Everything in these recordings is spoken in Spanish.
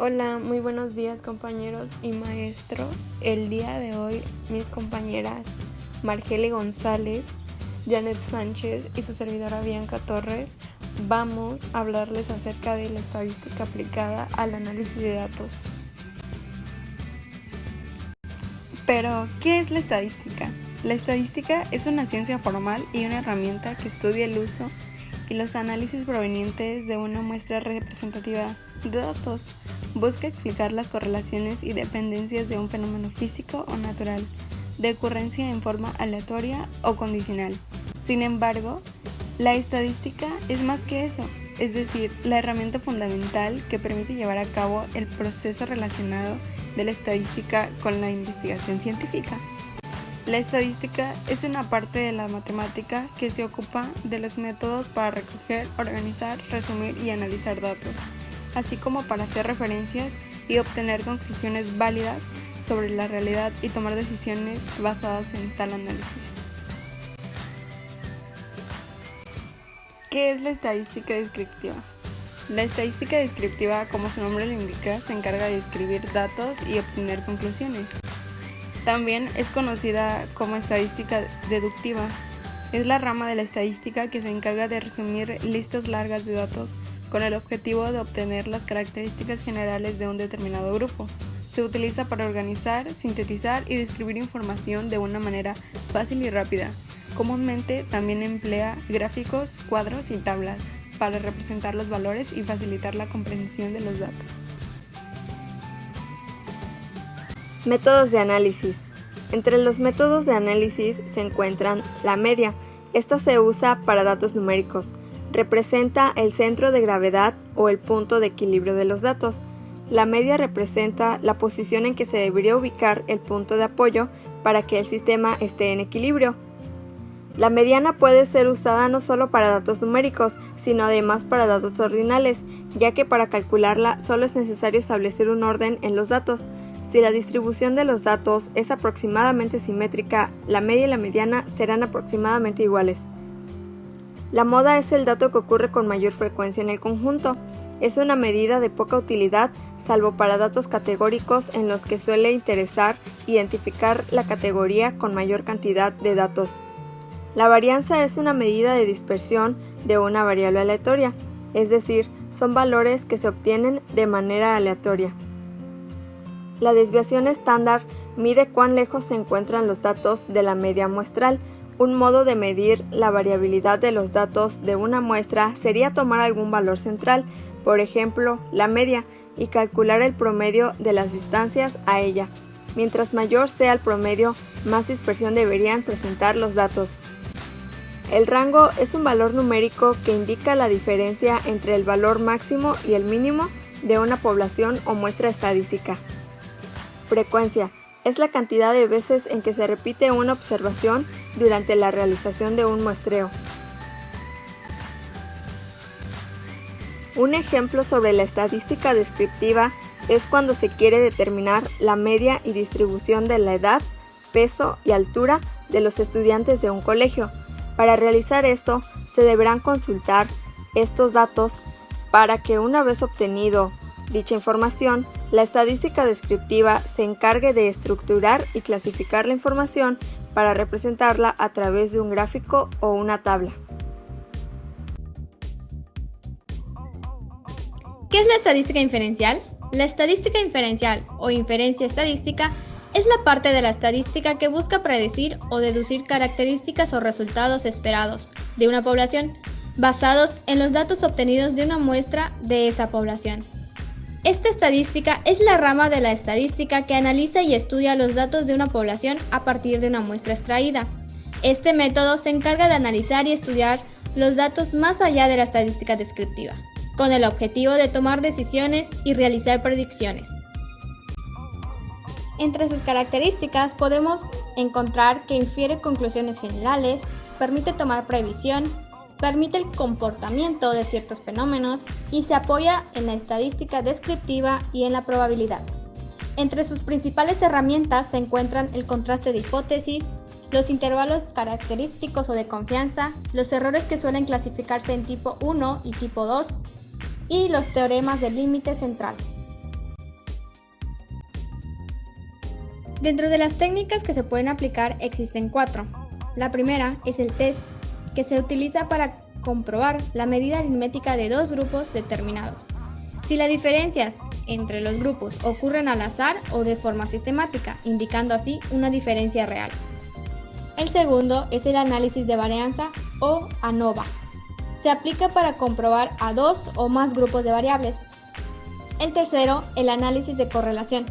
Hola, muy buenos días compañeros y maestro. El día de hoy mis compañeras Margeli González, Janet Sánchez y su servidora Bianca Torres vamos a hablarles acerca de la estadística aplicada al análisis de datos. Pero, ¿qué es la estadística? La estadística es una ciencia formal y una herramienta que estudia el uso y los análisis provenientes de una muestra representativa de datos. Busca explicar las correlaciones y dependencias de un fenómeno físico o natural, de ocurrencia en forma aleatoria o condicional. Sin embargo, la estadística es más que eso, es decir, la herramienta fundamental que permite llevar a cabo el proceso relacionado de la estadística con la investigación científica. La estadística es una parte de la matemática que se ocupa de los métodos para recoger, organizar, resumir y analizar datos, así como para hacer referencias y obtener conclusiones válidas sobre la realidad y tomar decisiones basadas en tal análisis. ¿Qué es la estadística descriptiva? La estadística descriptiva, como su nombre lo indica, se encarga de describir datos y obtener conclusiones. También es conocida como estadística deductiva. Es la rama de la estadística que se encarga de resumir listas largas de datos con el objetivo de obtener las características generales de un determinado grupo. Se utiliza para organizar, sintetizar y describir información de una manera fácil y rápida. Comúnmente también emplea gráficos, cuadros y tablas para representar los valores y facilitar la comprensión de los datos. Métodos de análisis. Entre los métodos de análisis se encuentran la media. Esta se usa para datos numéricos. Representa el centro de gravedad o el punto de equilibrio de los datos. La media representa la posición en que se debería ubicar el punto de apoyo para que el sistema esté en equilibrio. La mediana puede ser usada no solo para datos numéricos, sino además para datos ordinales, ya que para calcularla solo es necesario establecer un orden en los datos. Si la distribución de los datos es aproximadamente simétrica, la media y la mediana serán aproximadamente iguales. La moda es el dato que ocurre con mayor frecuencia en el conjunto. Es una medida de poca utilidad, salvo para datos categóricos en los que suele interesar identificar la categoría con mayor cantidad de datos. La varianza es una medida de dispersión de una variable aleatoria, es decir, son valores que se obtienen de manera aleatoria. La desviación estándar mide cuán lejos se encuentran los datos de la media muestral. Un modo de medir la variabilidad de los datos de una muestra sería tomar algún valor central, por ejemplo, la media, y calcular el promedio de las distancias a ella. Mientras mayor sea el promedio, más dispersión deberían presentar los datos. El rango es un valor numérico que indica la diferencia entre el valor máximo y el mínimo de una población o muestra estadística. Frecuencia es la cantidad de veces en que se repite una observación durante la realización de un muestreo. Un ejemplo sobre la estadística descriptiva es cuando se quiere determinar la media y distribución de la edad, peso y altura de los estudiantes de un colegio. Para realizar esto, se deberán consultar estos datos para que una vez obtenido dicha información, la estadística descriptiva se encargue de estructurar y clasificar la información para representarla a través de un gráfico o una tabla. ¿Qué es la estadística inferencial? La estadística inferencial o inferencia estadística es la parte de la estadística que busca predecir o deducir características o resultados esperados de una población, basados en los datos obtenidos de una muestra de esa población. Esta estadística es la rama de la estadística que analiza y estudia los datos de una población a partir de una muestra extraída. Este método se encarga de analizar y estudiar los datos más allá de la estadística descriptiva, con el objetivo de tomar decisiones y realizar predicciones. Entre sus características podemos encontrar que infiere conclusiones generales, permite tomar previsión, permite el comportamiento de ciertos fenómenos y se apoya en la estadística descriptiva y en la probabilidad. Entre sus principales herramientas se encuentran el contraste de hipótesis, los intervalos característicos o de confianza, los errores que suelen clasificarse en tipo 1 y tipo 2 y los teoremas del límite central. Dentro de las técnicas que se pueden aplicar existen 4. La primera es el test, que se utiliza para comprobar la medida aritmética de 2 grupos determinados. Si las diferencias entre los grupos ocurren al azar o de forma sistemática, indicando así una diferencia real. El segundo es el análisis de varianza o ANOVA. Se aplica para comprobar a 2 o más grupos de variables. El tercero, el análisis de correlación,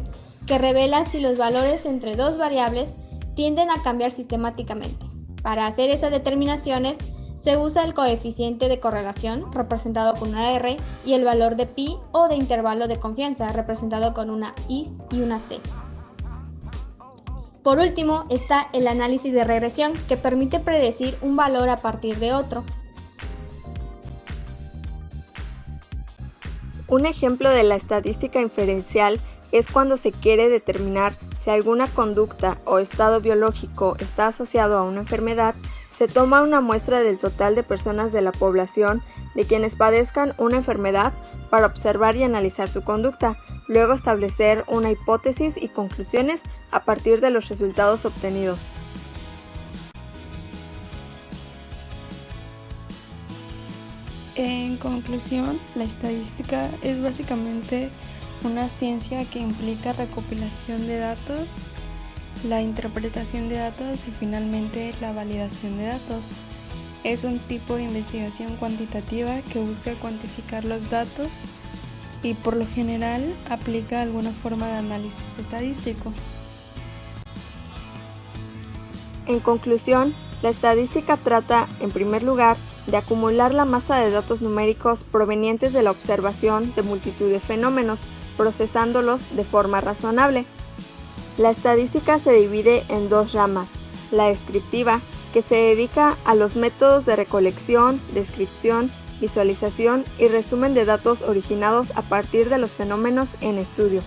que revela si los valores entre 2 variables tienden a cambiar sistemáticamente. Para hacer esas determinaciones, se usa el coeficiente de correlación, representado con una R, y el valor de pi o de intervalo de confianza, representado con una I y una C. Por último, está el análisis de regresión, que permite predecir un valor a partir de otro. Un ejemplo de la estadística inferencial es cuando se quiere determinar si alguna conducta o estado biológico está asociado a una enfermedad. Se toma una muestra del total de personas de la población de quienes padezcan una enfermedad para observar y analizar su conducta, luego establecer una hipótesis y conclusiones a partir de los resultados obtenidos. En conclusión, la estadística es básicamente una ciencia que implica recopilación de datos, la interpretación de datos y finalmente la validación de datos. Es un tipo de investigación cuantitativa que busca cuantificar los datos y por lo general aplica alguna forma de análisis estadístico. En conclusión, la estadística trata, en primer lugar, de acumular la masa de datos numéricos provenientes de la observación de multitud de fenómenos, procesándolos de forma razonable. La estadística se divide en 2 ramas: la descriptiva, que se dedica a los métodos de recolección, descripción, visualización y resumen de datos originados a partir de los fenómenos en estudio,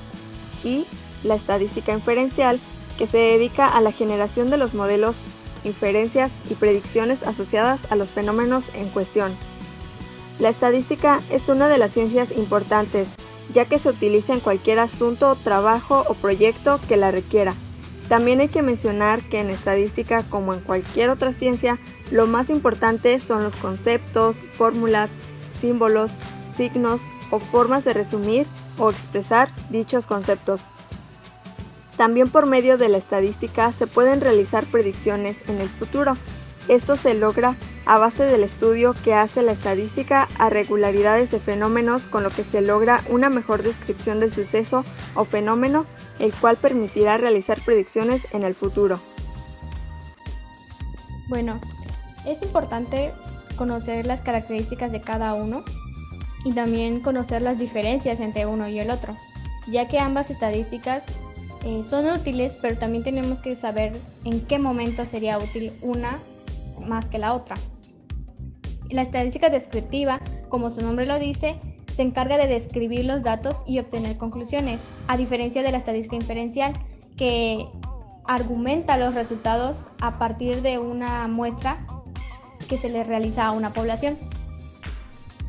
y la estadística inferencial, que se dedica a la generación de los modelos, inferencias y predicciones asociadas a los fenómenos en cuestión. La estadística es una de las ciencias importantes, ya que se utiliza en cualquier asunto, trabajo o proyecto que la requiera. También hay que mencionar que en estadística, como en cualquier otra ciencia, lo más importante son los conceptos, fórmulas, símbolos, signos o formas de resumir o expresar dichos conceptos. También por medio de la estadística se pueden realizar predicciones en el futuro. Esto se logra a base del estudio que hace la estadística a regularidades de fenómenos, con lo que se logra una mejor descripción del suceso o fenómeno, el cual permitirá realizar predicciones en el futuro. Bueno, es importante conocer las características de cada uno y también conocer las diferencias entre uno y el otro, ya que ambas estadísticas son útiles, pero también tenemos que saber en qué momento sería útil una más que la otra. La estadística descriptiva, como su nombre lo dice, se encarga de describir los datos y obtener conclusiones, a diferencia de la estadística inferencial, que argumenta los resultados a partir de una muestra que se le realiza a una población.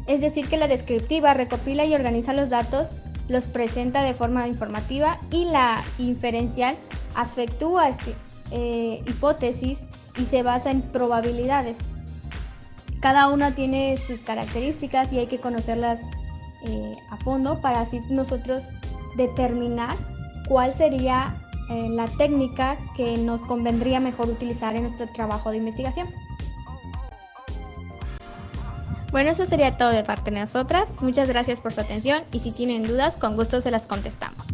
Es decir, que la descriptiva recopila y organiza los datos, los presenta de forma informativa, y la inferencial efectúa hipótesis y se basa en probabilidades. Cada una tiene sus características y hay que conocerlas a fondo para así nosotros determinar cuál sería la técnica que nos convendría mejor utilizar en nuestro trabajo de investigación. Bueno, eso sería todo de parte de nosotras. Muchas gracias por su atención y si tienen dudas, con gusto se las contestamos.